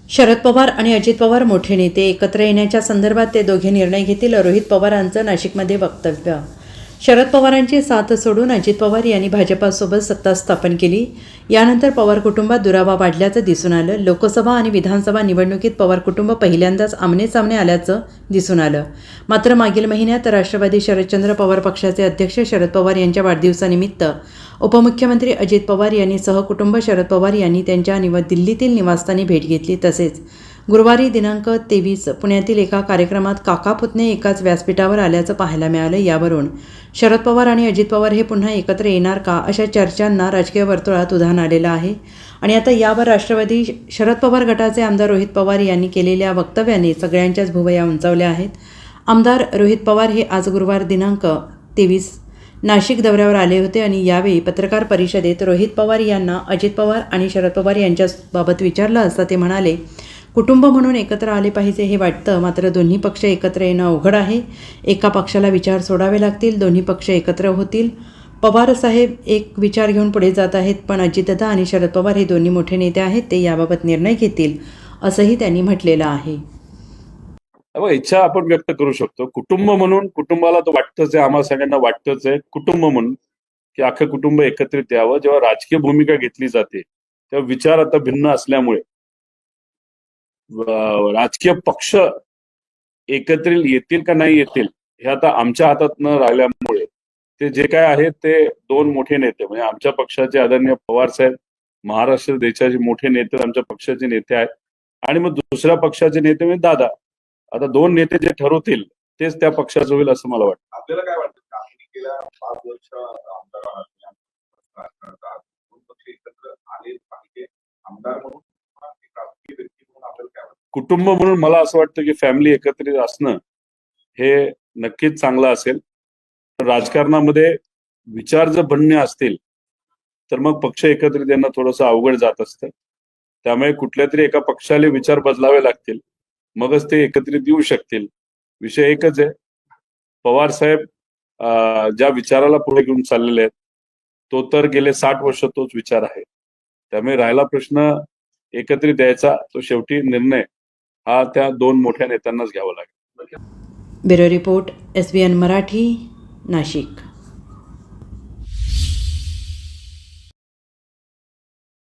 शरद पवार आणि अजित पवार मोठे नेते एकत्र येण्याच्या संदर्भात ते दोघे निर्णय घेतील. रोहित पवारांचं नाशिकमध्ये वक्तव्य. शरद पवारांची साथ सोडून अजित पवार यांनी भाजपासोबत सत्ता स्थापन केली. यानंतर पवार कुटुंबात दुरावा वाढल्याचं दिसून आलं. लोकसभा आणि विधानसभा निवडणुकीत पवार कुटुंब पहिल्यांदाच आमनेसामने आल्याचं दिसून आलं. मात्र मागील महिन्यात राष्ट्रवादी शरदचंद्र पवार पक्षाचे अध्यक्ष शरद पवार यांच्या वाढदिवसानिमित्त उपमुख्यमंत्री अजित पवार यांनी सहकुटुंब शरद पवार यांनी त्यांच्या दिल्लीतील निवासस्थानी भेट घेतली. तसेच गुरुवारी दिनांक 23 पुण्यातील एका कार्यक्रमात काका पुतणे एकाच व्यासपीठावर आल्याचं पाहायला मिळालं. यावरून शरद पवार आणि अजित पवार हे पुन्हा एकत्र येणार का अशा चर्चांना राजकीय वर्तुळात उधाण आलेलं आहे. आणि आता यावर राष्ट्रवादी शरद पवार गटाचे आमदार रोहित पवार यांनी केलेल्या वक्तव्याने सगळ्यांच्याच भुवया उंचावल्या आहेत. आमदार रोहित पवार हे आज गुरुवार दिनांक 23 नाशिक दौऱ्यावर आले होते आणि यावेळी पत्रकार परिषदेत रोहित पवार यांना अजित पवार आणि शरद पवार यांच्याबाबत विचारलं असता ते म्हणाले, कुटुंब म्हणून एकत्र आले पाहिजे हे वाटतं, मात्र दोन्ही पक्ष एकत्र येणं अवघड आहे. एका पक्षाला विचार सोडावे लागतील, दोन्ही पक्ष एकत्र होतील. पवारसाहेब एक विचार घेऊन पुढे जात आहेत, पण अजितदादा आणि शरद पवार हे दोन्ही मोठे नेते आहेत, ते याबाबत निर्णय घेतील असंही त्यांनी म्हटलेलं आहे. इच्छा आपण व्यक्त करू शकतो. कुटुंब म्हणून कुटुंबाला तर वाटतच आहे, आम्हाला सगळ्यांना वाटतच आहे कुटुंब म्हणून की अख्खं कुटुंब एकत्रित यावं. जेव्हा राजकीय भूमिका घेतली जाते तेव्हा विचार आता भिन्न असल्यामुळे राजकीय पक्ष एकत्र येतील का नाही येतील हे आता आमच्या हातात न राहिल्यामुळे ते जे काय आहे ते दोन मोठे नेते म्हणजे आमच्या पक्षाचे आदरणीय पवार साहेब, महाराष्ट्र देशाचे मोठे नेते आमच्या पक्षाचे नेते आहेत, आणि मग दुसऱ्या पक्षाचे नेते म्हणजे दादा. आता दोन नेते जे ठरवतील तेच त्या पक्षाचं होईल असं मला वाटतं. आपल्याला काय वाटतं, गेल्या 5 वर्ष आमदार पक्ष एकत्र आले पाहिजे आमदार म्हणून राजकीय व्यक्ती म्हणून आपल्याला काय वाटतं? कुटुंब म्हणून मला असं वाटतं की फॅमिली एकत्रित असणं हे नक्कीच चांगलं असेल. राजकारणामध्ये विचार जर भिन्न असतील तर मग पक्ष एकत्रित येणं थोडंसं अवघड जात असतं. त्यामुळे कुठल्या तरी एका पक्षाला विचार बदलावे लागतील, मगच ते एकत्रित येऊ शकतील. विषय एकच आहे, पवार साहेब ज्या विचाराला पुढे घेऊन चाललेले आहेत तो तर गेले 60 वर्ष तोच विचार आहे. त्यामुळे राहिला प्रश्न एकत्रित यायचा, तो शेवटी निर्णय हा त्या दोन मोठ्या नेत्यांनाच घ्यावा लागेल. Bureau report, SBN Marathi, Nashik.